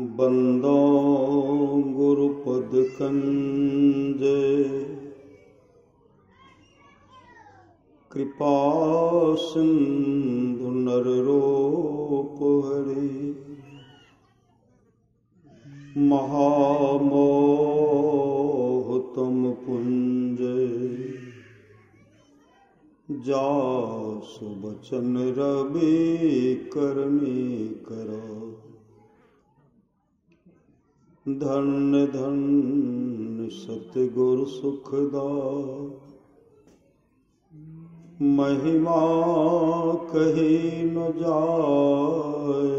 बंदो गुरुपद कंजे कृपा सिंधु नर रूप हरि महामोह तुम पुंज जासु बचन रवि करनी करो धन्य धन्य सतगुरु सुखदा महिमा कही न जाए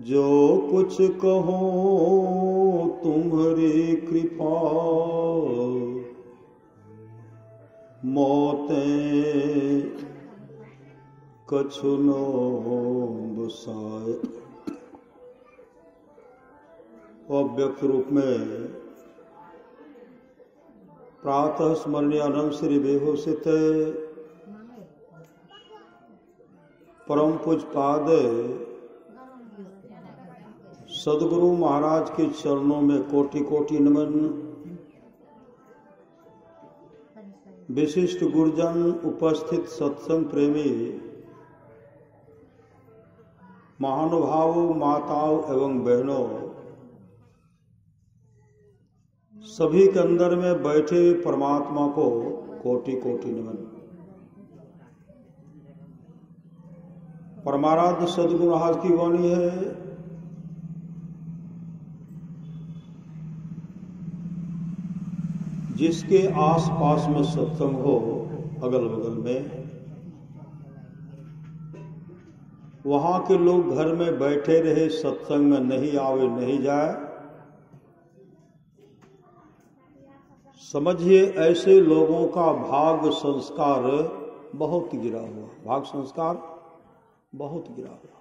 जो कुछ कहो तुम्हारी कृपा मौतें कछु न बसाए। अव्यक्त रूप में प्रातः स्मरणीय अनंत श्री बेहोसित परम पूज पाद सदगुरु महाराज के चरणों में कोटि कोटि नमन। विशिष्ट गुरुजन, उपस्थित सत्संग प्रेमी, महानुभावों, माताओं एवं बहनों, सभी के अंदर में बैठे परमात्मा को कोटि कोटि नमन। परमाराध्य सद्गुरु महाराज की वाणी है, जिसके आस पास में सत्संग हो, अगल बगल में, वहां के लोग घर में बैठे रहे, सत्संग में नहीं आवे नहीं जाए, समझिए ऐसे लोगों का भाग संस्कार बहुत गिरा हुआ, भाग संस्कार बहुत गिरा हुआ।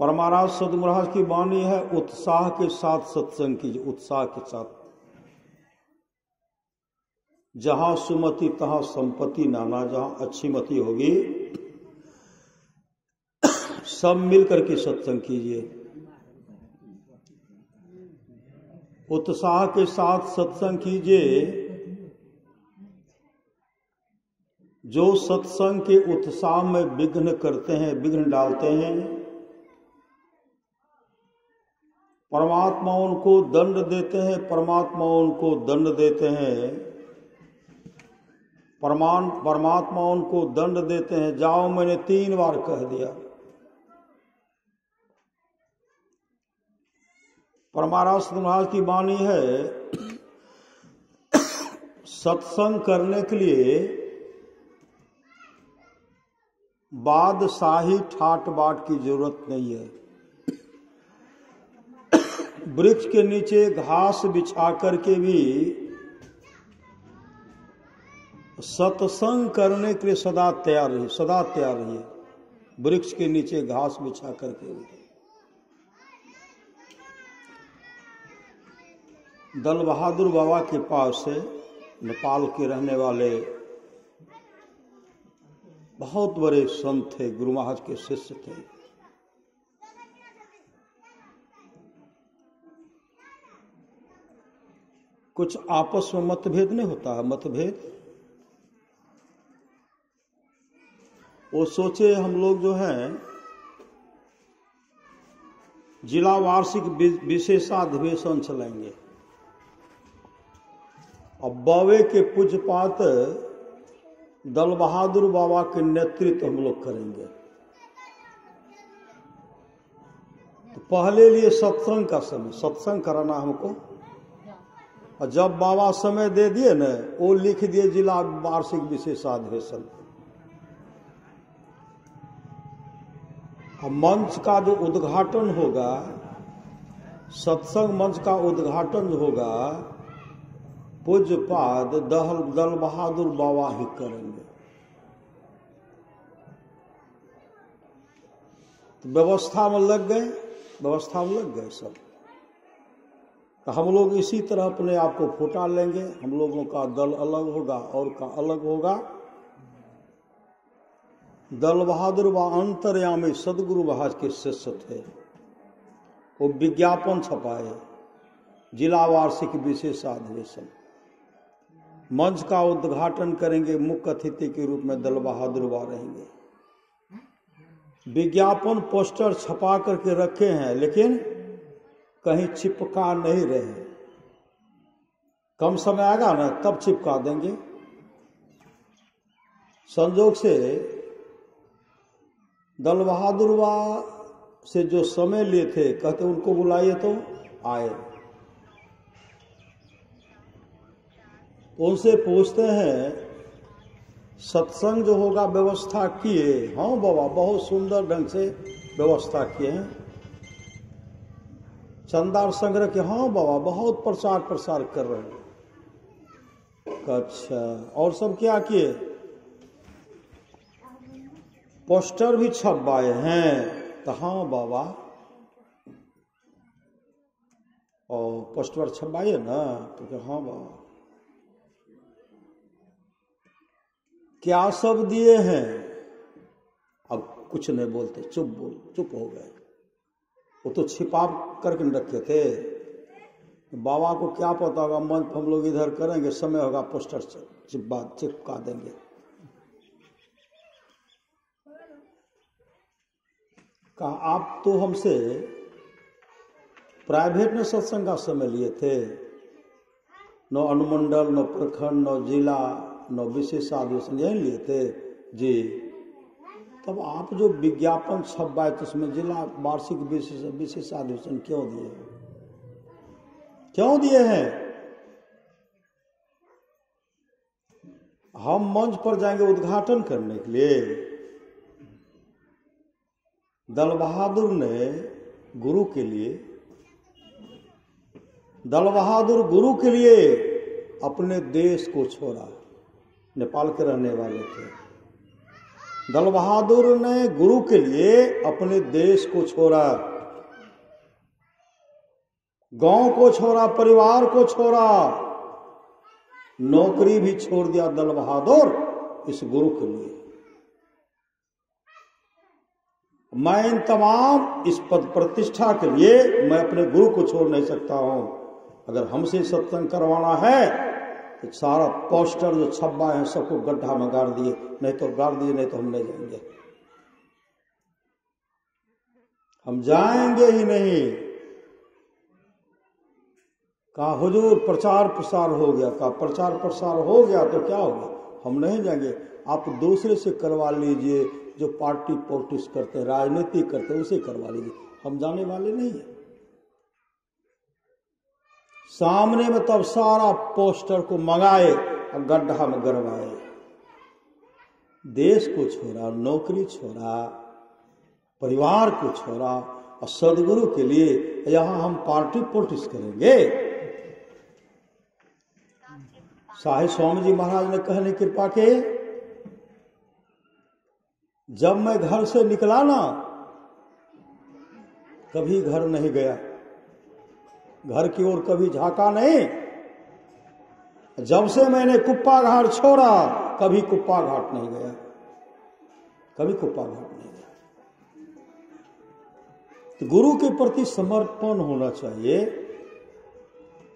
परमाराज सद्गुरु महाराज की वाणी है, उत्साह के साथ सत्संग कीजिए, उत्साह के साथ। जहां सुमति तहां संपत्ति नाना, जहां अच्छी मति होगी सब मिलकर के सत्संग कीजिए। उत्साह के साथ सत्संग कीजिए। जो सत्संग के उत्साह में विघ्न करते हैं, विघ्न डालते हैं, परमात्मा उनको दंड देते हैं, परमात्मा उनको दंड देते हैं, परमात्मा उनको दंड देते हैं। जाओ, मैंने 3 बार कह दिया। परमाराध्य सद्गुरु महाराज की वाणी है, सत्संग करने के लिए बादशाही ठाट बाट की जरूरत नहीं है। वृक्ष के नीचे घास बिछा करके भी सत्संग करने के लिए सदा तैयार रहिए, सदा तैयार रहिए। वृक्ष के नीचे घास बिछा करके भी। दल बहादुर बाबा के पास से नेपाल के रहने वाले बहुत बड़े संत थे, गुरु महाराज के शिष्य थे। कुछ आपस में मतभेद नहीं होता है, मतभेद। वो सोचे हम लोग जो हैं जिला वार्षिक विशेषाधिवेशन चलाएंगे और बावे के पूज्यपात दल बहादुर बाबा के नेतृत्व हम लोग करेंगे। तो पहले लिए सत्संग का समय, सत्संग कराना हमको, और जब बाबा समय दे दिए न, वो लिख दिए जिला वार्षिक विशेषाधिवेशन। और मंच का जो उद्घाटन होगा, सत्संग मंच का उद्घाटन जो होगा, पूज्यपाद दल बहादुर बाबा ही करेंगे। तो व्यवस्था में लग गए, व्यवस्था में लग गए सब। तो हम लोग इसी तरह अपने आप को फुटा लेंगे। हम लोगों का दल अलग होगा और का अलग होगा। दल बहादुर व अंतर्यामी सदगुरु महाराज के शिष्य थे। वो विज्ञापन छपाए, जिला वार्षिक विशेष अधिवेशन, मंच का उद्घाटन करेंगे, मुख्य अतिथि के रूप में दल बहादुर बा रहेंगे। विज्ञापन पोस्टर छपा करके रखे हैं, लेकिन कहीं चिपका नहीं रहे। कम समय आएगा ना तब चिपका देंगे। संजोग से दल बहादुर बा से जो समय लिए थे, कहते उनको बुलाइए तो आए। उनसे पूछते हैं सत्संग जो होगा व्यवस्था किए? हाँ बाबा, बहुत सुंदर ढंग से व्यवस्था किए हैं। चंदा संग्रह के? हाँ बाबा, बहुत प्रचार प्रसार कर रहे हैं। अच्छा, और सब क्या किए? पोस्टर भी छपवाए हैं। तो हाँ बाबा, और पोस्टर छपवाइए ना? तो हाँ बाबा। क्या सब दिए हैं? अब कुछ नहीं बोलते, चुप हो गए। वो तो छिपा करके रखे थे। बाबा को क्या पता होगा, मंच हम लोग इधर करेंगे, समय होगा पोस्टर चिपका देंगे। कहा आप तो हमसे प्राइवेट में सत्संग का समय लिए थे, न अनुमंडल, न प्रखंड, न जिला, न विशेष अधिवेशन यही लिए थे जी। तब आप जो विज्ञापन छपवाए तो उसमें जिला वार्षिक विशेष अधिवेशन क्यों दिए? क्यों दिए हैं? हम मंच पर जाएंगे उद्घाटन करने के लिए। दल बहादुर ने गुरु के लिए, दल बहादुर गुरु के लिए अपने देश को छोड़ा। नेपाल के रहने वाले थे। दल बहादुर ने गुरु के लिए अपने देश को छोड़ा, गांव को छोड़ा, परिवार को छोड़ा, नौकरी भी छोड़ दिया दल बहादुर इस गुरु के लिए। मैं इन तमाम इस पद प्रतिष्ठा के लिए मैं अपने गुरु को छोड़ नहीं सकता हूं। अगर हमसे सत्संग करवाना है तो सारा पोस्टर जो छपा है सबको गड्ढा में गाड़ दिए, नहीं तो हम नहीं जाएंगे। हम जाएंगे ही नहीं। कहा हुजूर प्रचार प्रसार हो गया। कहा प्रचार प्रसार हो गया तो क्या हो गया, हम नहीं जाएंगे। आप दूसरे से करवा लीजिए, जो पार्टी पॉलिटिक्स करते हैं, राजनीति करते हैं, उसे करवा लीजिए, हम जाने वाले नहीं है। सामने में तब सारा पोस्टर को मंगाए और गड्ढा में गड़वाए। देश को छोड़ा, नौकरी छोड़ा, परिवार को छोड़ा, और सदगुरु के लिए यहां हम पार्टी पॉलिटिक्स करेंगे। साहिब स्वामी जी महाराज ने कहने कृपा के, जब मैं घर से निकला ना, कभी घर नहीं गया, घर की ओर कभी झांका नहीं। जब से मैंने कुप्पा घाट छोड़ा, कभी कुप्पा घाट नहीं गया, कभी कुप्पा घाट नहीं गया। तो गुरु के प्रति समर्पण होना चाहिए।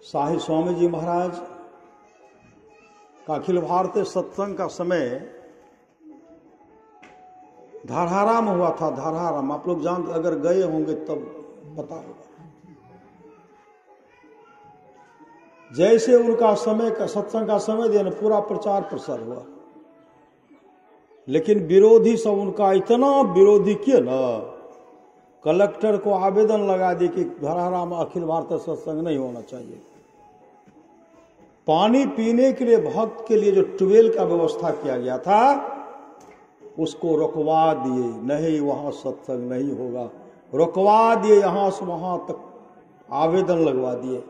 साहिब स्वामी जी महाराज का अखिल भारतीय सत्संग का समय धारहारा में हुआ था। धारहारा, आप लोग जानते, अगर गए होंगे तब पता होगा। जैसे उनका समय का सत्संग का समय दिया ना, पूरा प्रचार प्रसार हुआ। लेकिन विरोधी सब उनका इतना विरोधी किए ना, कलेक्टर को आवेदन लगा दी कि धारहारा में अखिल भारतीय सत्संग नहीं होना चाहिए। पानी पीने के लिए भक्त के लिए जो ट्यूबवेल का व्यवस्था किया गया था, उसको रुकवा दिए। नहीं, वहां सत्संग नहीं होगा, रुकवा दिए। यहां से वहां तक आवेदन लगवा दिए,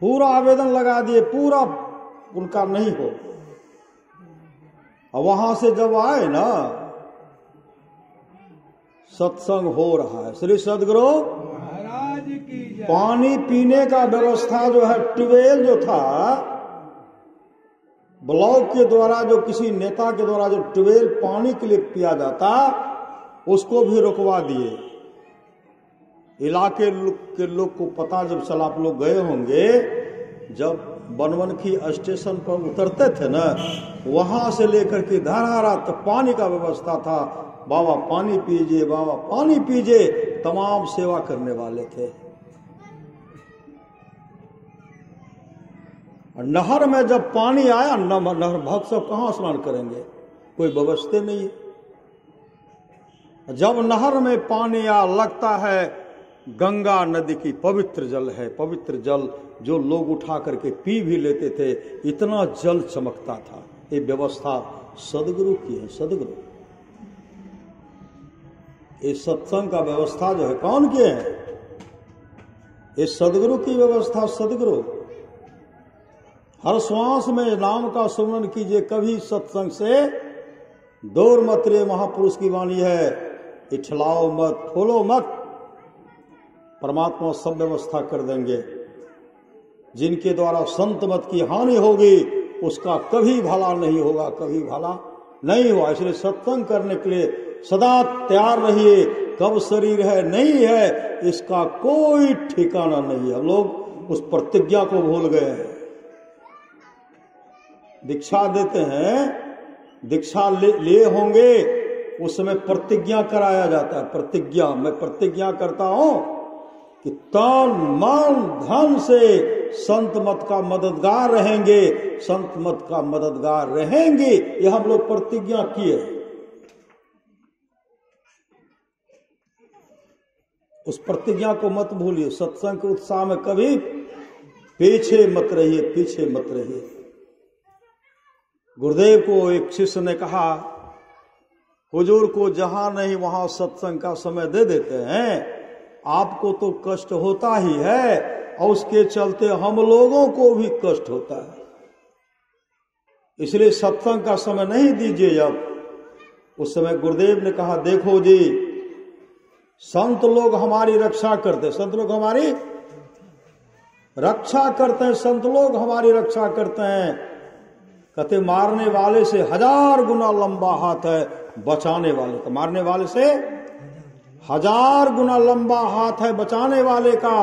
पूरा आवेदन लगा दिए, पूरा उनका नहीं हो। और वहां से जब आए ना, सत्संग हो रहा है। श्री सदगुरु महाराज की जय। पानी पीने का व्यवस्था जो है, ट्यूबवेल जो था ब्लॉक के द्वारा जो किसी नेता के द्वारा जो ट्यूबवेल पानी के लिए पिया जाता उसको भी रुकवा दिए। इलाके के लोग को पता जब चला, आप लोग गए होंगे, जब बनवनखी स्टेशन पर उतरते थे ना, वहां से लेकर के धारा तक पानी का व्यवस्था था। बाबा पानी पीजिए, बाबा पानी पीजिए, तमाम सेवा करने वाले थे। नहर में जब पानी आया, नहर भक्त सब कहां स्नान करेंगे, कोई व्यवस्था नहीं है। जब नहर में पानी आ लगता है गंगा नदी की पवित्र जल है, पवित्र जल जो लोग उठा करके पी भी लेते थे, इतना जल चमकता था। ये व्यवस्था सदगुरु की है, सदगुरु। ये सत्संग का व्यवस्था जो है कौन किए हैं? ये सदगुरु की व्यवस्था, सदगुरु। हर श्वास में नाम का सुमरन कीजिए, कभी सत्संग से दूर मत रे। महापुरुष की वाणी है, इछलाओ मत, फूलो मत। परमात्मा सब व्यवस्था कर देंगे। जिनके द्वारा संत मत की हानि होगी उसका कभी भला नहीं होगा, कभी भला नहीं हुआ। इसलिए सत्संग करने के लिए सदा तैयार रहिए। कब शरीर है नहीं है इसका कोई ठिकाना नहीं है। हम लोग उस प्रतिज्ञा को भूल गए हैं। दीक्षा देते हैं, दीक्षा लिए होंगे, उस समय प्रतिज्ञा कराया जाता है। प्रतिज्ञा, मैं प्रतिज्ञा करता हूं कि तन मन धन से संत मत का मददगार रहेंगे, संत मत का मददगार रहेंगे। यह हम लोग प्रतिज्ञा किए। उस प्रतिज्ञा को मत भूलिए। सत्संग के उत्साह में कभी पीछे मत रहिए, पीछे मत रहिए। गुरुदेव को एक शिष्य ने कहा, हुजूर को जहां नहीं वहां सत्संग का समय दे देते हैं, आपको तो कष्ट होता ही है और उसके चलते हम लोगों को भी कष्ट होता है। इसलिए सत्संग का समय नहीं दीजिए। जब उस समय गुरुदेव ने कहा, देखो जी, संत लोग हमारी रक्षा करते, संत लोग हमारी रक्षा करते हैं, संत लोग हमारी रक्षा करते हैं। कहते मारने वाले से 1000 गुना लंबा हाथ है बचाने वाले का। मारने वाले से 1000 गुना लंबा हाथ है बचाने वाले का।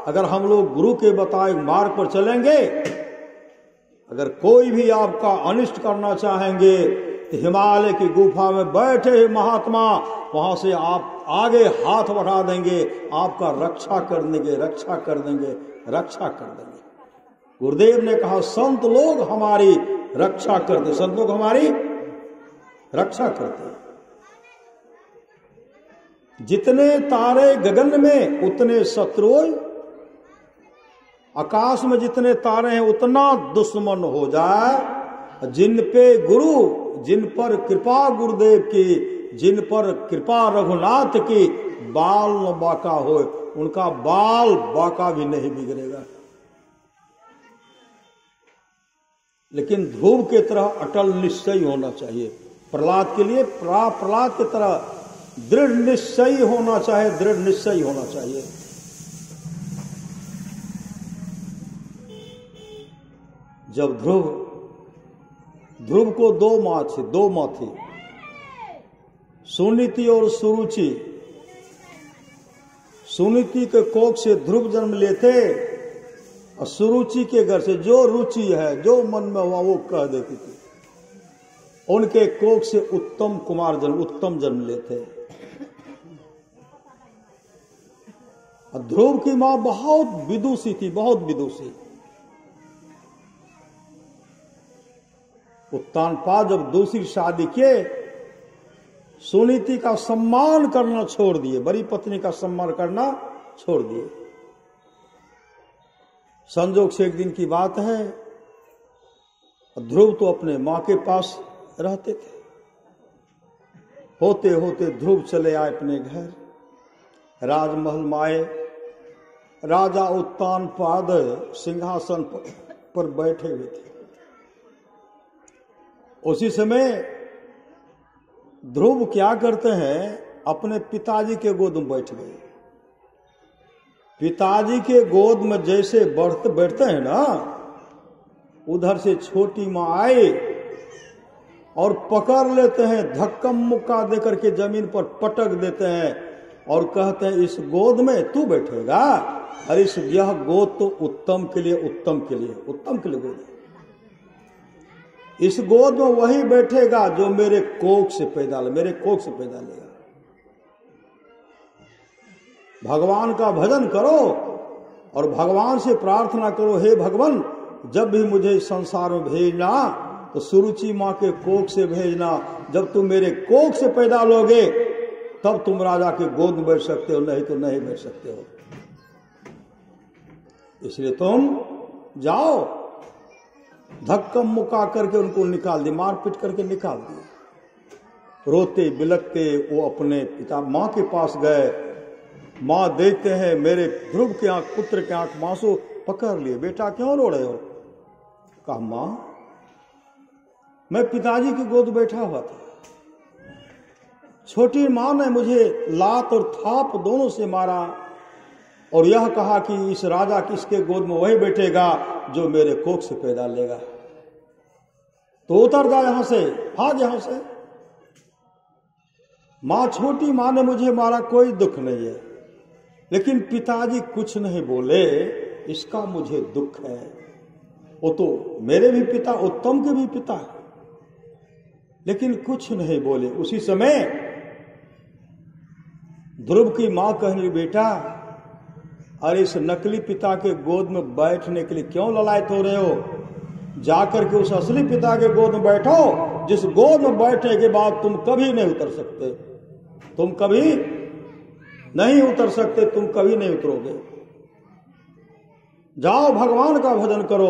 अगर हम लोग गुरु के बताए मार्ग पर चलेंगे, अगर कोई भी आपका अनिष्ट करना चाहेंगे तो हिमालय की गुफा में बैठे हुए महात्मा वहां से आप आगे हाथ बढ़ा देंगे, आपका रक्षा कर देंगे, रक्षा कर देंगे, रक्षा कर देंगे। गुरुदेव ने कहा, संत लोग हमारी रक्षा करते, संत लोग हमारी रक्षा करते। जितने तारे गगन में उतने शत्रु, आकाश में जितने तारे हैं उतना दुश्मन हो जाए। जिन पे गुरु, जिन पर कृपा गुरुदेव की, जिन पर कृपा रघुनाथ की, बाल न बाका हो, उनका बाल बाका भी नहीं बिगड़ेगा। लेकिन ध्रुव के तरह अटल निश्चय होना चाहिए। प्रहलाद के लिए प्रहलाद की तरह दृढ़ निश्चय होना चाहिए, दृढ़ निश्चय होना चाहिए। जब ध्रुव को दो माँ थी, सुनीति और सुरुचि। सुनीति के कोख से ध्रुव जन्म लेते और सुरुचि के घर से जो रुचि है, जो मन में हुआ वो कह देती थी। उनके कोख से उत्तम कुमार जन्म, उत्तम जन्म लेते। ध्रुव की मां बहुत विदुषी थी, बहुत विदुषी। उत्तानपाद जब दूसरी शादी किए, सुनीति का सम्मान करना छोड़ दिए, बड़ी पत्नी का सम्मान करना छोड़ दिए। संजोग से एक दिन की बात है, ध्रुव तो अपने मां के पास रहते थे। होते होते ध्रुव चले आए अपने घर। राजमहल में आए, राजा उत्तानपाद सिंहासन पर बैठे हुए थे। उसी समय ध्रुव क्या करते हैं, अपने पिताजी के गोद में बैठ गए। पिताजी के गोद में जैसे बैठते हैं ना, उधर से छोटी माँ आए और पकड़ लेते हैं, धक्का मुक्का देकर के जमीन पर पटक देते हैं और कहते हैं इस गोद में तू बैठेगा। अरे यह गोद तो उत्तम के लिए गोद है। इस गोद में वही बैठेगा जो मेरे कोख से पैदा लेगा। भगवान का भजन करो और भगवान से प्रार्थना करो, हे भगवान जब भी मुझे इस संसार में भेजना तो सुरुचि माँ के कोख से भेजना। जब तुम मेरे कोख से पैदा लोगे तब तुम राजा के गोद में बैठ सकते हो, नहीं तो नहीं बैठ सकते हो। इसलिए तुम जाओ। धक्का मुक्का करके उनको निकाल दिए, मार पीट करके निकाल दिए। रोते बिलखते वो अपने पिता माँ के पास गए। माँ देखते हैं मेरे ध्रुव के आंख, पुत्र के आंख मांसू पकड़ लिए। बेटा क्यों रो रहे हो? कहा माँ मैं पिताजी की गोद बैठा हुआ था, छोटी माँ ने मुझे लात और थाप दोनों से मारा और यह कहा कि इस राजा किसके गोद में वही बैठेगा जो मेरे कोख से पैदा लेगा। तो उतर जा यहां से, भाग यहां से। मां छोटी मां ने मुझे मारा, कोई दुख नहीं है, लेकिन पिताजी कुछ नहीं बोले, इसका मुझे दुख है। वो तो मेरे भी पिता, उत्तम के भी पिता है, लेकिन कुछ नहीं बोले। उसी समय ध्रुव की मां कहने, बेटा अरे इस नकली पिता के गोद में बैठने के लिए क्यों ललायत हो रहे हो? जाकर के उस असली पिता के गोद में बैठो, जिस गोद में बैठने के बाद तुम कभी नहीं उतर सकते, तुम कभी नहीं उतर सकते, तुम कभी नहीं उतरोगे। जाओ भगवान का भजन करो।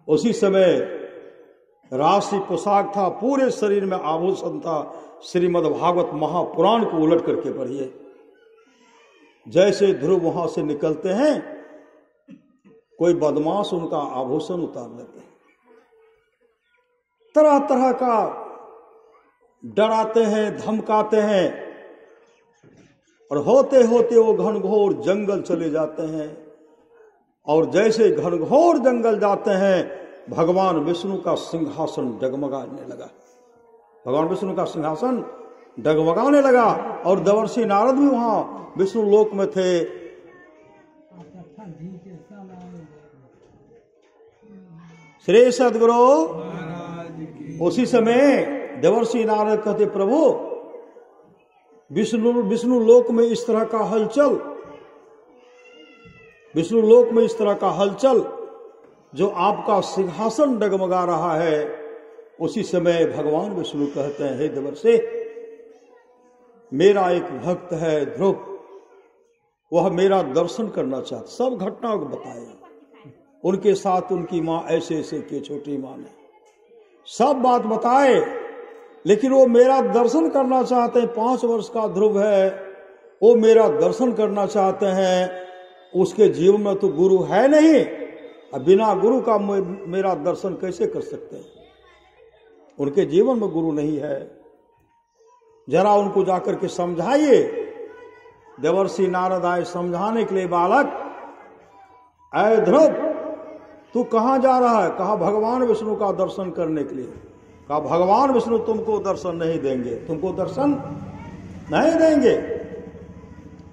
उसी समय राशि पोशाक था, पूरे शरीर में आभूषण था। श्रीमद् भागवत महापुराण को उलट करके पढ़िए। जैसे ध्रुव वहां से निकलते हैं, कोई बदमाश उनका आभूषण उतार लेते हैं, तरह तरह का डराते हैं, धमकाते हैं, और होते होते वो घनघोर जंगल चले जाते हैं। और जैसे घनघोर जंगल जाते हैं, भगवान विष्णु का सिंहासन डगमगाने लगा। भगवान विष्णु का सिंहासन डगमगाने लगा और देवर्षि नारद भी वहां विष्णु लोक में थे। श्री सद्गुरु। उसी समय देवर्षि नारद कहते, प्रभु विष्णु लोक में इस तरह का हलचल, विष्णु लोक में इस तरह का हलचल, जो आपका सिंहासन डगमगा रहा है। उसी समय भगवान विष्णु कहते हैं, हे देवर्षि, मेरा एक भक्त है ध्रुव, वह मेरा दर्शन करना चाहता। सब घटनाओं को बताया, उनके साथ उनकी माँ ऐसे ऐसे की, छोटी माँ ने सब बात बताए, लेकिन वो मेरा दर्शन करना चाहते हैं। 5 वर्ष का ध्रुव है, वो मेरा दर्शन करना चाहते हैं। उसके जीवन में तो गुरु है नहीं, अब बिना गुरु का मेरा दर्शन कैसे कर सकते हैं? उनके जीवन में गुरु नहीं है। जरा उनको जाकर के समझाइए। देवर्षि नारद आए समझाने के लिए, बालक ऐ ध्रुव तू कहां जा रहा है? कहा भगवान विष्णु का दर्शन करने के लिए। कहा भगवान विष्णु तुमको दर्शन नहीं देंगे, तुमको दर्शन नहीं देंगे,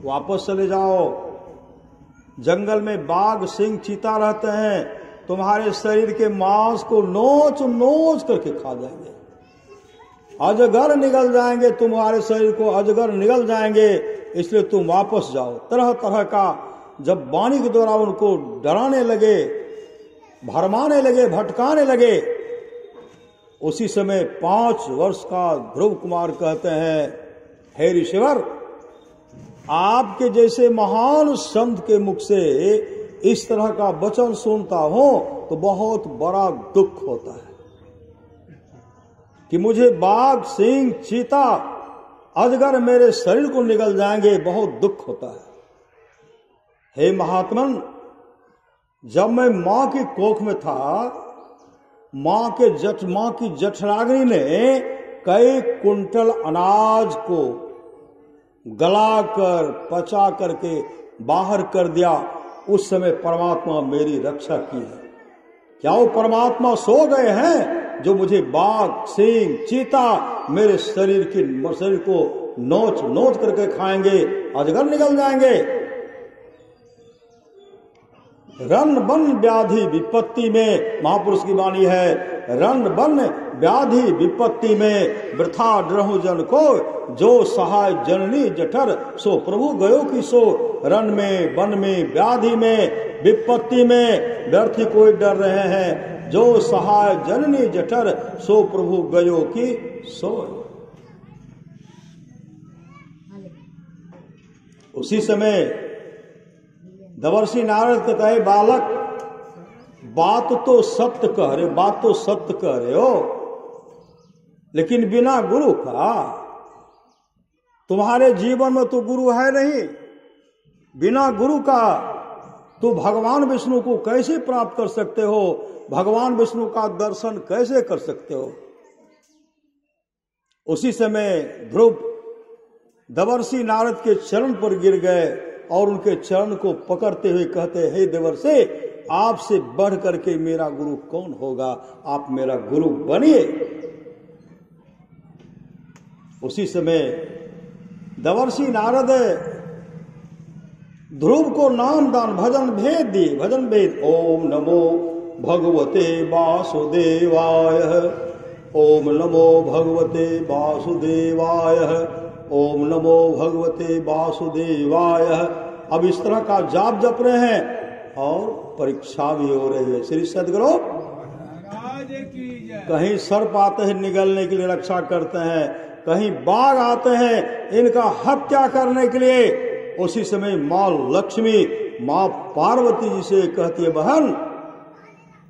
वापस चले जाओ। जंगल में बाघ, सिंह, चीता रहते हैं, तुम्हारे शरीर के मांस को नोच नोच करके खा जाएंगे। अजगर निगल जाएंगे, तुम्हारे शरीर को अजगर निगल जाएंगे, इसलिए तुम वापस जाओ। तरह तरह का जब वाणी के द्वारा उनको डराने लगे, भरमाने लगे, भटकाने लगे। उसी समय 5 वर्ष का ध्रुव कुमार कहते हैं, हे ऋषिवर, आपके जैसे महान संत के मुख से इस तरह का वचन सुनता हूं तो बहुत बड़ा दुख होता है कि मुझे बाघ, सिंह, चीता, अजगर मेरे शरीर को निगल जाएंगे, बहुत दुख होता है। हे महात्मन, जब मैं मां की कोख में था, मां की जठराग्नि ने कई कुंटल अनाज को गलाकर पचा करके बाहर कर दिया। उस समय परमात्मा मेरी रक्षा की है। क्या वो परमात्मा सो गए हैं जो मुझे बाघ, सिंह, चीता मेरे शरीर को नोच नोच करके खाएंगे, अजगर निकल जाएंगे। रन बन व्याधि विपत्ति में, महापुरुष की वाणी है, रन बन व्याधि विपत्ति में वृथा डरहु जन को, जो सहाय जननी जठर सो प्रभु गयो की सो। रन में, वन में, व्याधि में, विपत्ति में व्यर्थी कोई डर रहे हैं, जो सहाय जननी जठर सो प्रभु गयो की सो। उसी समय देवर्षि नारद कहता है, बालक बात तो सत्य कह रहे, बात तो सत्य कह रहे हो, लेकिन बिना गुरु का तुम्हारे जीवन में तो गुरु है नहीं। बिना गुरु का तो भगवान विष्णु को कैसे प्राप्त कर सकते हो, भगवान विष्णु का दर्शन कैसे कर सकते हो। उसी समय ध्रुव देवर्षि नारद के चरण पर गिर गए और उनके चरण को पकड़ते हुए कहते, हे देवर्षि, आपसे बढ़ करके मेरा गुरु कौन होगा, आप मेरा गुरु बनिए। उसी समय देवर्षि नारद ध्रुव को नाम दान भजन भेद दिए। भजन भेद, ओम नमो भगवते वासुदेवाय, ओम नमो भगवते वासुदेवाय, ओम नमो भगवते वासुदेवाय। अब इस तरह का जाप जप रहे हैं और परीक्षा भी हो रही है। श्री सद्गुरु कहीं सर्प आते हैं निगलने के लिए रक्षा करते हैं, कहीं बाघ आते हैं इनका हत्या करने के लिए। उसी समय माँ लक्ष्मी, माँ पार्वती जी से कहती है, बहन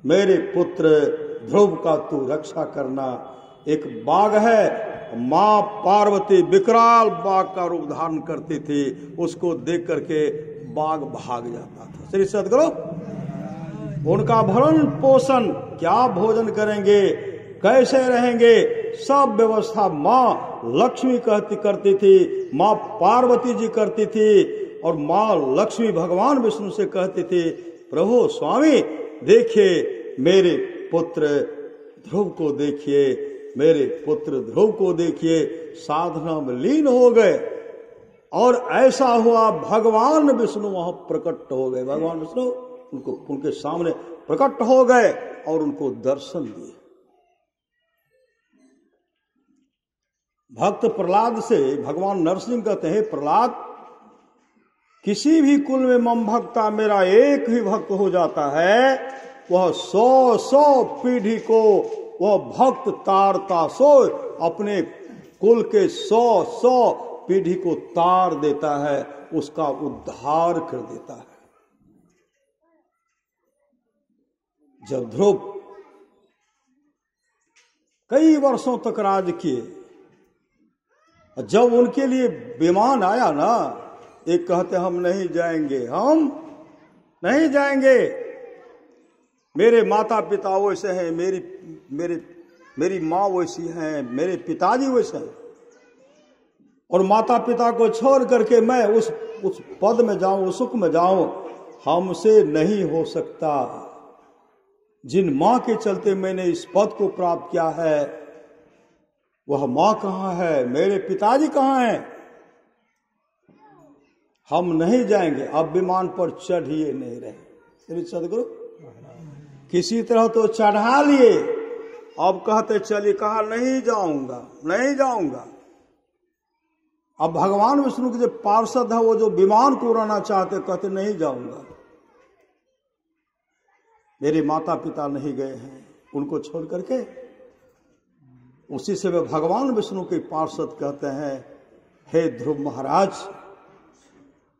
मेरे पुत्र ध्रुव का तू रक्षा करना। एक बाघ है, माँ पार्वती विकराल बाघ का रूप धारण करती थी, उसको देख करके बाघ भाग जाता था। श्री सद्गुरु उनका भरण पोषण, क्या भोजन करेंगे, कैसे रहेंगे, सब व्यवस्था माँ लक्ष्मी करती थी, माँ पार्वती जी करती थी। और माँ लक्ष्मी भगवान विष्णु से कहती थी, प्रभु स्वामी देखिए मेरे पुत्र ध्रुव को देखिए, मेरे पुत्र ध्रुव को देखिए। साधना में लीन हो गए और ऐसा हुआ भगवान विष्णु वहां प्रकट हो गए। भगवान विष्णु उनके सामने प्रकट हो गए और उनको दर्शन दिए। भक्त प्रहलाद से भगवान नरसिंह कहते हैं, प्रहलाद किसी भी कुल में मम भक्ता, मेरा एक ही भक्त हो जाता है, वह 100 पीढ़ी को वह भक्त तारता सो, अपने कुल के 100 पीढ़ी को तार देता है, उसका उद्धार कर देता है। जब ध्रुव कई वर्षों तक राज किए, जब उनके लिए विमान आया ना, एक कहते हम नहीं जाएंगे, हम नहीं जाएंगे, मेरे माता पिता वैसे हैं, मेरी माँ वैसी है, मेरे पिताजी वैसे हैं, और माता पिता को छोड़ करके मैं उस पद में जाऊं, उस सुख में जाऊं, हमसे नहीं हो सकता। जिन माँ के चलते मैंने इस पद को प्राप्त किया है, वह माँ कहाँ है, मेरे पिताजी कहाँ हैं, हम नहीं जाएंगे। अब विमान पर चढ़िए नहीं रहे। श्री सद्गुरु किसी तरह तो चढ़ा लिए, अब कहते चलिए, कहा नहीं जाऊंगा, नहीं जाऊंगा। अब भगवान विष्णु के जो पार्षद है, वो जो विमान को उड़ाना चाहते, कहते नहीं जाऊंगा, मेरे माता पिता नहीं गए हैं उनको छोड़ करके। उसी समय भगवान विष्णु के पार्षद कहते हैं, हे ध्रुव महाराज,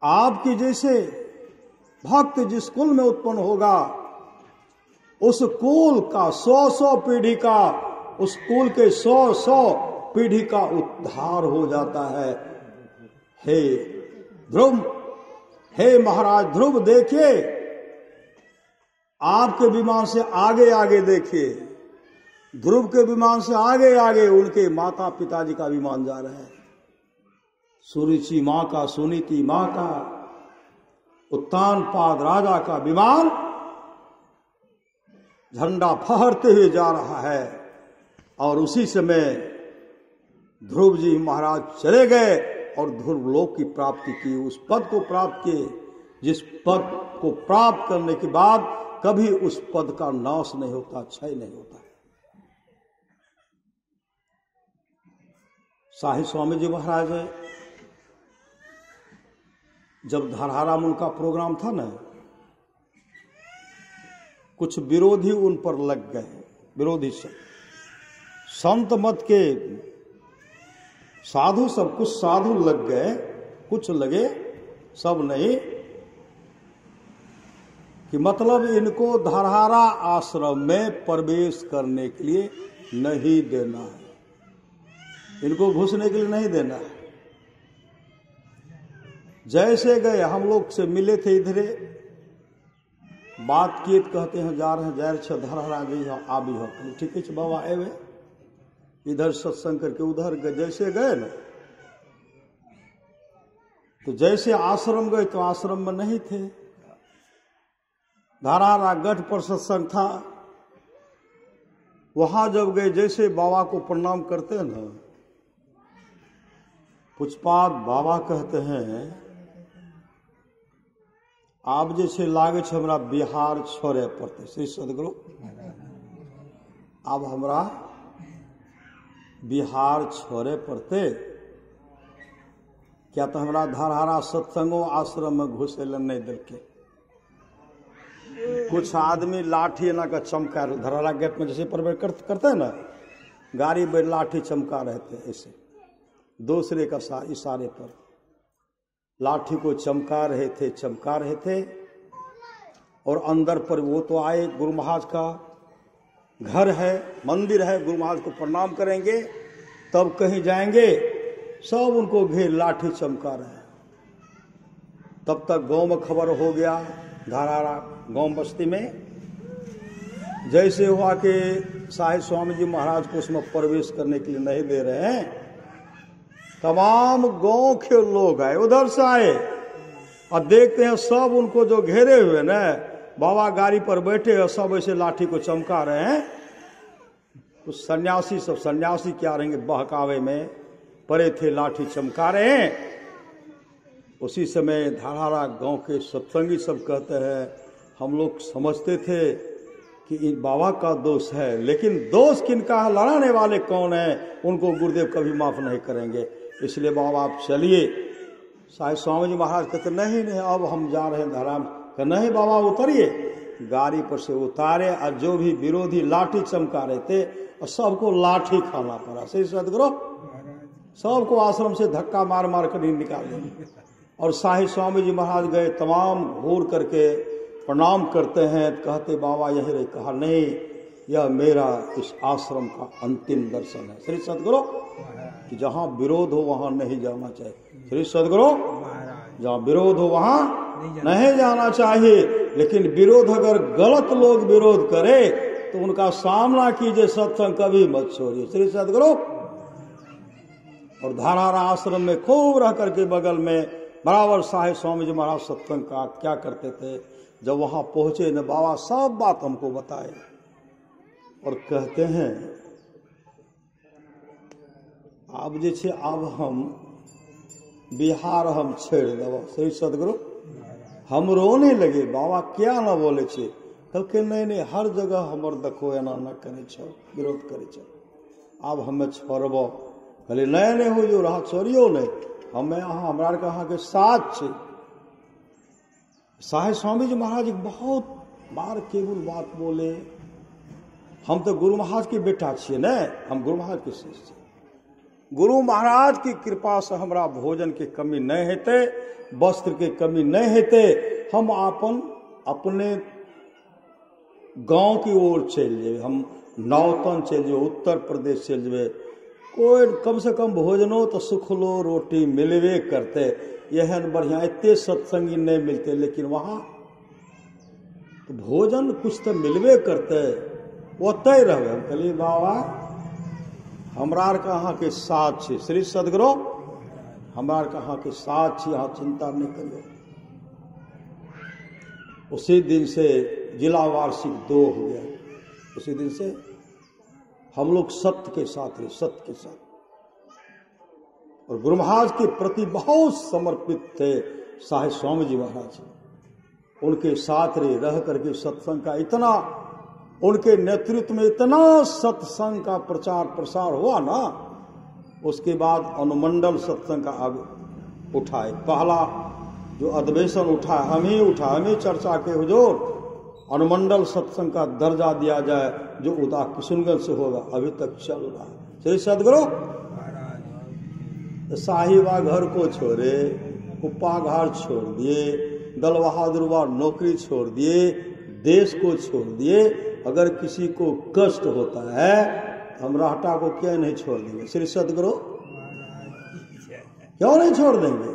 आपकी जैसे भक्त जिस कुल में उत्पन्न होगा, उस कुल का 100 पीढ़ी का, उस कुल के 100 पीढ़ी का उद्धार हो जाता है। हे ध्रुव, हे महाराज ध्रुव, देखिए आपके विमान से आगे आगे देखिए, ध्रुव के विमान से आगे आगे उनके माता पिताजी का विमान जा रहा है। सुरुचि माँ का, सुनीति माँ का, उत्तानपाद राजा का विमान झंडा फहरते हुए जा रहा है। और उसी समय ध्रुव जी महाराज चले गए और ध्रुव लोक की प्राप्ति की, उस पद को प्राप्त किए जिस पद को प्राप्त करने के बाद कभी उस पद का नाश नहीं होता, क्षय नहीं होता। शाही स्वामी जी महाराज जब धरहारा में उनका प्रोग्राम था ना, कुछ विरोधी उन पर लग गए, विरोधी संत मत के साधु, सब कुछ साधु लग गए, कुछ लगे, सब नहीं, कि मतलब इनको धरहारा आश्रम में प्रवेश करने के लिए नहीं देना है, इनको घुसने के लिए नहीं देना है। जैसे गए, हम लोग से मिले थे इधरे, बात किए तो कहते हैं जा रहे हैं, जायर छ धरहरा जी आ भी हो, ठीक है बाबा एवे, इधर सत्संग करके उधर गए। जैसे गए ना, तो जैसे आश्रम गए तो आश्रम में नहीं थे, धरहरा गढ़ पर सत्संग था, वहां जब गए, जैसे बाबा को प्रणाम करते हैं ना, पुष्पाद बाबा कहते हैं आप जैसे लागे छे हमरा बिहार छोड़े पड़ते, श्री सदगुरु अब हमरा बिहार छोड़े पड़ते, क्या तो हमरा धरहारा सत्संगो आश्रम में घुसे ले नहीं दिलके। कुछ आदमी लाठी ना का चमका, धरहारा गेट में जैसे प्रवेश करते हैं ना, गाड़ी में लाठी चमका रहते, ऐसे दूसरे का इशारे पर लाठी को चमका रहे थे। और अंदर पर वो तो आए, गुरु महाराज का घर है, मंदिर है, गुरु महाराज को प्रणाम करेंगे, तब कहीं जाएंगे, सब उनको घेर लाठी चमका रहे। तब तक गांव में खबर हो गया, धरहारा गांव बस्ती में जैसे हुआ कि शाही स्वामी जी महाराज को उसमें प्रवेश करने के लिए नहीं दे रहे हैं, तमाम गांव के लोग आए, उधर से आए, और देखते हैं सब उनको जो घेरे हुए ना, बाबा गाड़ी पर बैठे और सब ऐसे लाठी को चमका रहे हैं। कुछ सन्यासी, सब सन्यासी क्या रहेंगे, बहकावे में पड़े थे, लाठी चमका रहे हैं। उसी समय धरहारा गांव के सत्संगी सब कहते हैं हम लोग समझते थे कि इन बाबा का दोष है, लेकिन दोष किनका है, लड़ाने वाले कौन है, उनको गुरुदेव कभी माफ नहीं करेंगे, इसलिए बाबा आप चलिए। शायद स्वामी जी महाराज कहते नहीं अब हम जा रहे हैं धराम, नहीं बाबा उतरिए। गाड़ी पर से उतारे और जो भी विरोधी लाठी चमका रहे थे और सबको लाठी खाना पड़ा। सही सदगुरु, सबको आश्रम से धक्का मार मार कर निकाल दिया। और शाही स्वामी जी महाराज गए, तमाम घूर करके प्रणाम करते हैं, कहते बाबा यही रहे। कहा नहीं, यह मेरा इस आश्रम का अंतिम दर्शन है। श्री सदगुरु कि जहाँ विरोध हो वहाँ नहीं जाना चाहिए। श्री सदगुरु जहाँ विरोध हो वहाँ नहीं जाना चाहिए, लेकिन विरोध अगर गलत लोग विरोध करे तो उनका सामना कीजिए, सत्संग कभी मत छोड़िए। श्री सदगुरु। और धरहारा आश्रम में खूब रह करके बगल में बराबर शाही स्वामी जी महाराज सत्संग का क्या करते थे। जब वहां पहुंचे न, बाबा सब बात हमको बताए और कहते हैं अब जैसे अब हम बिहार हम छेड़ देव। श्री सदगुरु हम रोने लगे, बाबा क्या ना बोले छे, कहलके नहीं हर जगह हमर देखो एना न करे छो, विरोध करे छो, अब हमें छोड़बो। कहले नहीं हो जो रहा छोड़ियो नहीं, हमें यहाँ हमरा के अहाँ के साथ छे। शाही स्वामी जी महाराज बहुत बार केवल बात बोले, हम तो गुरु महाराज के बेटा छिए न, हम गुरु महाराज के शिष्य छिए। गुरु महाराज की कृपा से हमरा भोजन के कमी नहीं हेते, वस्त्र के कमी नहीं हेते। हम अपन अपने गांव की ओर चल जाए, हम नौतन चल जाए, उत्तर प्रदेश चल जाए, कोई कम से कम भोजनो तो सुखलो रोटी मिलवे करते। यह बढ़िया इतने सत्संगी नहीं मिलते, लेकिन वहां तो भोजन कुछ तो मिलवे करते, ओतय रहे। हम कहलिए बाबा हमरा के अहाँ के साथ छे। श्री सदगुरु हमरा के अहाँ के साथ छे, अहाँ चिंता नहीं करियो। उसी दिन से जिला वार्षिक 2 हो गया। उसी दिन से हम लोग सत्य के साथ रहे, सत्य के साथ। और गुरु महाराज के प्रति बहुत समर्पित थे साहिब स्वामी जी महाराज। उनके साथ रह करके सत्संग का इतना, उनके नेतृत्व में इतना सत्संग का प्रचार प्रसार हुआ ना, उसके बाद अनुमंडल सत्संग का अब उठाए। पहला जो अधिवेशन उठा हम ही उठा, हम ही चर्चा के हुजूर अनुमंडल सत्संग का दर्जा दिया जाए, जो उदा किशनगंज से होगा, अभी तक चल रहा है। श्री सदगुरु साहिबा घर को छोड़े, कुप्पा घाट छोड़ दिए, दल बहादुरवा नौकरी छोड़ दिए, देश को छोड़ दिए। अगर किसी को कष्ट होता है, हम राहटा को क्या नहीं छोड़ देंगे? श्री सदगुरु क्यों नहीं छोड़ देंगे?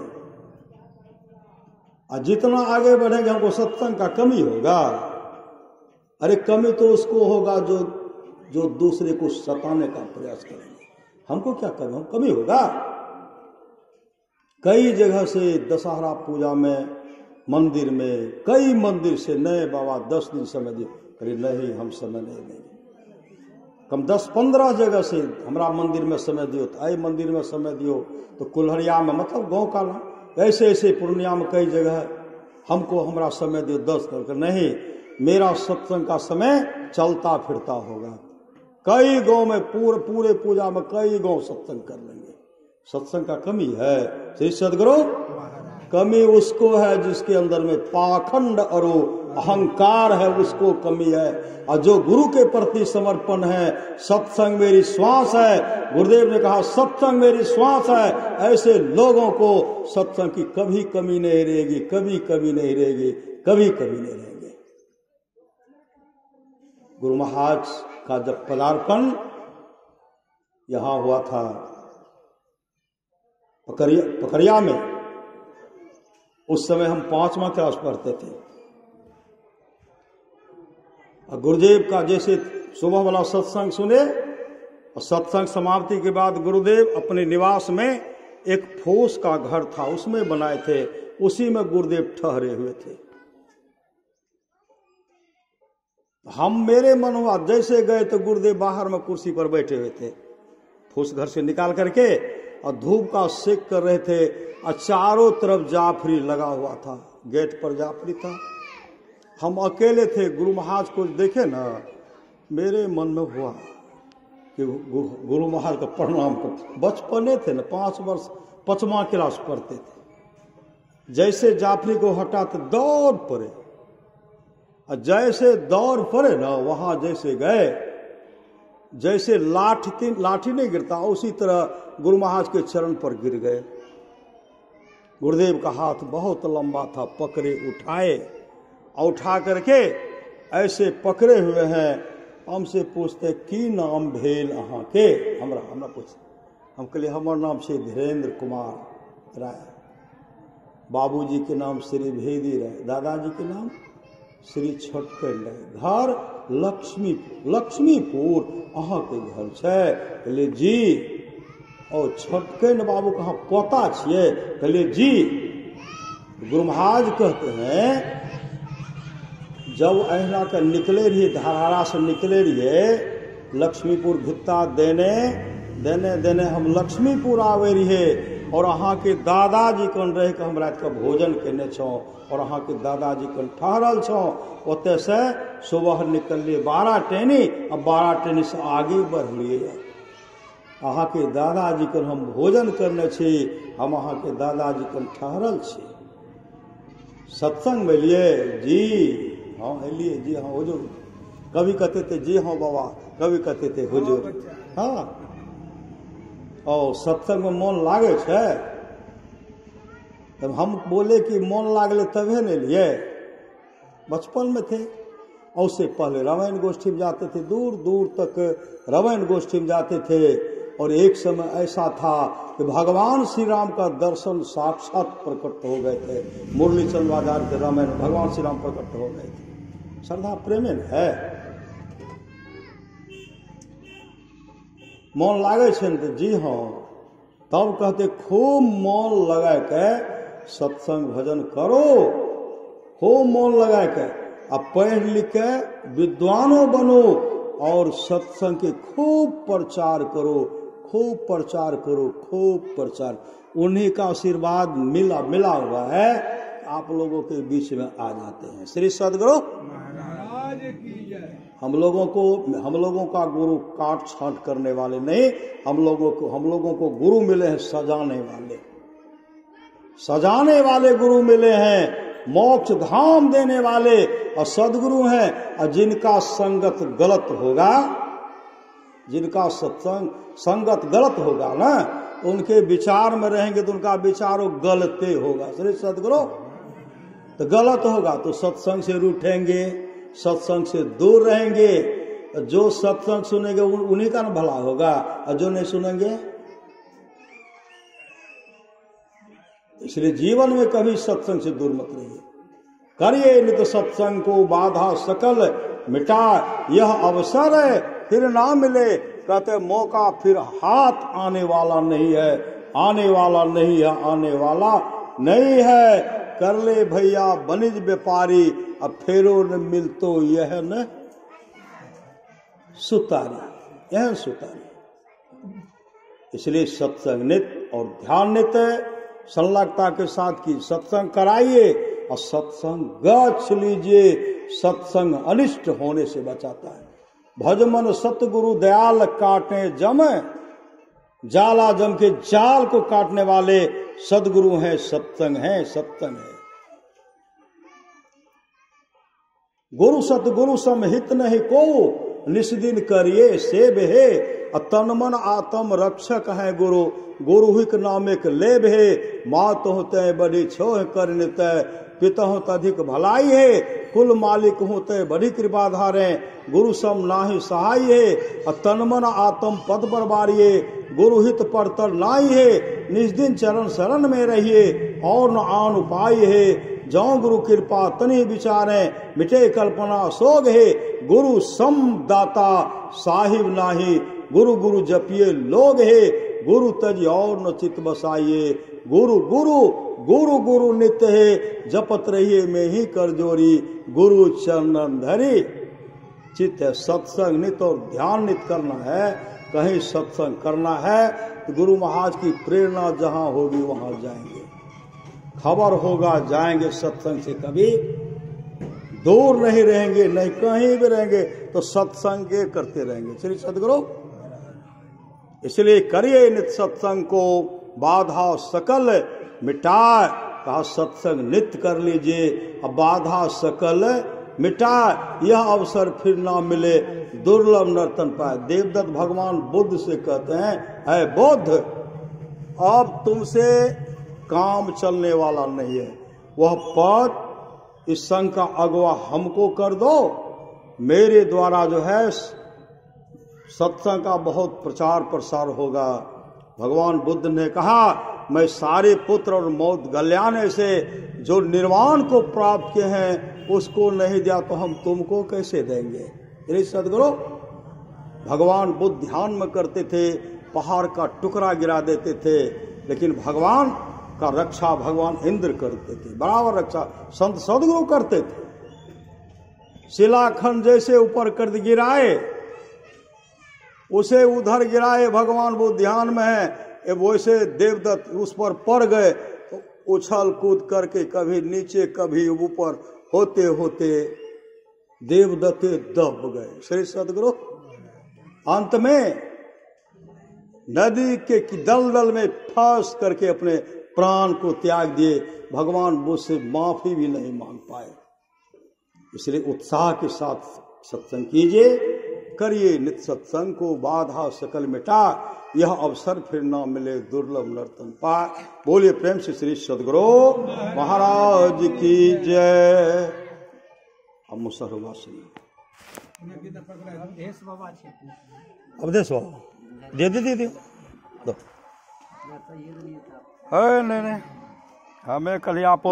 और जितना आगे बढ़ेंगे हमको सत्संग का कमी होगा। अरे कमी तो उसको होगा जो दूसरे को सताने का प्रयास करेंगे। हमको क्या कमी, हम कमी होगा। कई जगह से दशहरा पूजा में मंदिर में, कई मंदिर से नए बाबा 10 दिन समय दिए, अरे नहीं हम समय नहीं देंगे। कम 10-15 जगह से हमारा मंदिर में समय दियो, तो आई मंदिर में समय दियो, तो कुल्हरिया में मतलब गाँव का ना, ऐसे ऐसे पूर्णिया में कई जगह हमको हमारा समय दियो 10 करके, नहीं मेरा सत्संग का समय चलता फिरता होगा। कई गांव में पूरे पूजा में कई गांव सत्संग कर लेंगे। सत्संग का कमी है श्री सदगुरु। कमी उसको है जिसके अंदर में पाखंड और अहंकार है, उसको कमी है। और जो गुरु के प्रति समर्पण है, सत्संग मेरी श्वास है, गुरुदेव ने कहा सत्संग मेरी श्वास है, ऐसे लोगों को सत्संग की कभी कमी नहीं रहेगी, कभी कभी नहीं रहेगी, कभी कभी नहीं रहेगी। गुरु महाराज का जब पदार्पण यहां हुआ था पकरिया में, उस समय हम 5वां क्लास पढ़ते थे। और गुरुदेव का जैसे सुबह वाला सत्संग सुने, और सत्संग समाप्ति के बाद गुरुदेव अपने निवास में एक फूस का घर था, उसमें बनाए थे, उसी में गुरुदेव ठहरे हुए थे। हम मेरे मन हुआ जैसे गए तो गुरुदेव बाहर में कुर्सी पर बैठे हुए थे, फूस घर से निकाल करके, और धूप का सेक कर रहे थे। और चारों तरफ जाफरी लगा हुआ था, गेट पर जाफरी था। हम अकेले थे। गुरु महाराज को देखे ना, मेरे मन में हुआ कि गुरु महाराज का प्रणाम कर। बचपने थे ना, 5 वर्ष 5वां क्लास पढ़ते थे। जैसे जाफरी को हटा तो दौड़ पड़े, और जैसे दौड़ पड़े ना, वहां जैसे गए, जैसे लाठी नहीं गिरता, उसी तरह गुरु महाराज के चरण पर गिर गए। गुरुदेव का हाथ बहुत लंबा था, पकड़े उठाए, और उठा करके ऐसे पकड़े हुए हैं। हमसे पूछते की नाम भेल अहाँ के? हमरा पूछ। हम कहले हमर नाम से धीरेन्द्र कुमार राय, बाबूजी के नाम श्री भेदी राय, दादाजी के नाम श्री छोटकन राय, घर लक्ष्मीपुर अहाँ के घर छै? कहले जी। और छोटकन बाबू कहाँ पोता छिए? कहले जी। गुरु महाराज कहते हैं जब अहिना के निकले रहिए, धरारा से निकले रहिए, लक्ष्मीपुर भित्ता देने हम लक्ष्मीपुर आवे रहिए, और अहाँ के दादाजी कन रह के हम रात के भोजन केने छौ, और अहाँ के दादाजी कन ठहरल छौ। ओते से सुबह निकलिए 12 टेनी, और 12 टेनी से आगे बढ़लिए। अहाँ के दादाजी कन हम भोजन करने छी, हम अहाँ के दादाजी कन ठहरल छी। सत्संग में लिए जी हाँ एलिए, जी हाँ हुजूर। कभी कहते थे जी हाँ बाबा, कभी कहते थे हुजूर। हाँ, और सत्संग में मन लागे छे। तब हम बोले कि मन लागले तबे नहीं लिए, बचपन में थे। और उससे पहले रामायण गोष्ठी में जाते थे, दूर दूर तक रामायण गोष्ठी में जाते थे। और एक समय ऐसा था कि भगवान श्री राम का दर्शन साक्षात प्रकट हो गए थे। मुरली चंद बाजार के रामायण भगवान श्री राम प्रकट हो गए थे। श्रद्धा प्रेम है। मन लागे छे तो जी हाँ, तब कहते खूब मन लगा के सत्संग भजन करो, खूब मन लगा के, अब पढ़ लिख के विद्वानो बनो, और सत्संग के खूब प्रचार करो, खूब प्रचार करो, खूब प्रचार। उन्हीं का आशीर्वाद मिला हुआ है, आप लोगों के बीच में आ जाते हैं। श्री सद्गुरु महाराज की जय। हम लोगों का गुरु काट छांट करने वाले नहीं, हम लोगों को गुरु मिले हैं सजाने वाले गुरु मिले हैं, मोक्ष धाम देने वाले और सदगुरु हैं। और जिनका संगत गलत होगा, जिनका संगत गलत होगा ना, उनके विचार में रहेंगे तो उनका विचारों गलते होगा। श्री सदगुरु तो गलत होगा तो सत्संग से रूठेंगे, सत्संग से दूर रहेंगे। जो सत्संग सुनेंगे उन्हीं का न भला होगा, और जो नहीं सुनेंगे। इसलिए जीवन में कभी सत्संग से दूर मत रहिए। करिए नित्य सत्संग को बाधा सकल मिटा, यह अवसर है फिर ना मिले। कहते मौका फिर हाथ आने वाला नहीं है, आने वाला नहीं है, आने वाला नहीं है। कर ले भैया बनिज व्यापारी, अब फेरो न मिल तो यह न सुतारी, यह सुतारी। इसलिए सत्संग नित्य और ध्यान नित्य संलग्नता के साथ की सत्संग कराइए और सत्संग गछ लीजिए। सत्संग अनिष्ट होने से बचाता है। भजमन सतगुरु दयाल काटे जम, जाला जम के जाल को काटने वाले सदगुरु हैं, सत्संग है, सत्संग है। गुरु सतगुरु समहित नहीं को, निस्दिन करिए सेब है। तन मन आत्म रक्षक है गुरु, गुरु हिक नामिक लेब है। मात होते बड़ी छोह करनित, पिता हो अधिक भलाई है। कुल मालिक होते बड़ी कृपा धारे, गुरु सम नाही सहाय है। तन मन आत्म पद पर बारिये, गुरु हित पर तर नाई है। निस्दिन चरण शरण में रहिए, और न आन उपाय है। जौ गुरु कृपा तनि विचारे, मिटे कल्पना सोग है। गुरु सम दाता साहिब नाही, गुरु गुरु जपिए लोग है। गुरु तज और न चित बसाइए, गुरु गुरु गुरु गुरु नित्य है। जपत रहिए में ही कर जोरी, गुरु चरणन धरी चित्त है। सत्संग नित्य और ध्यान नित्य करना है। कहीं सत्संग करना है तो गुरु महाराज की प्रेरणा जहां होगी वहां जाएंगे। खबर होगा जाएंगे, सत्संग से कभी दूर नहीं रहेंगे, नहीं कहीं भी रहेंगे तो सत्संग के करते रहेंगे। श्री सद्गुरु इसलिए करिए नित्य सत्संग को बाधा सकल मिटाए। कहा सत्संग नित्य कर लीजिए, अब बाधा सकल मिटाए। यह अवसर फिर ना मिले, दुर्लभ नर्तन पाए। देवदत्त भगवान बुद्ध से कहते हैं, है बुद्ध अब तुमसे काम चलने वाला नहीं है। वह पद इस संघ का अगवा हमको कर दो, मेरे द्वारा जो है सत्संग का बहुत प्रचार प्रसार होगा। भगवान बुद्ध ने कहा, मैं सारे पुत्र और मौत गल्याने से जो निर्वाण को प्राप्त किए हैं उसको नहीं दिया तो हम तुमको कैसे देंगे। यही सदगुरु भगवान बुद्ध ध्यान में करते थे, पहाड़ का टुकड़ा गिरा देते थे, लेकिन भगवान का रक्षा भगवान इंद्र करते थे, बराबर रक्षा संत सदगुरु करते थे। शिलाखंड जैसे ऊपर कर गिराए उसे उधर गिराए, भगवान वो ध्यान में है। वैसे देवदत्त उस पर पड़ गए तो उछल कूद करके कभी नीचे कभी ऊपर होते होते देवदत्त दब गए। श्री सदगुरु अंत में नदी के दलदल में फंस करके अपने प्राण को त्याग दिए। भगवान मुझसे माफी भी नहीं मांग पाए। इसलिए उत्साह के साथ सत्संग कीजिए, करिए नित्य सत्संग को बाधा सकल मिटा। यह अवसर फिर ना मिले, दुर्लभ नर्तन पाए। बोलिए प्रेम से श्री सदगुरु महाराज की जय। अब मुसहरवासी अवधेश बाबा दे दो। नहीं हमें कल यहाँ पर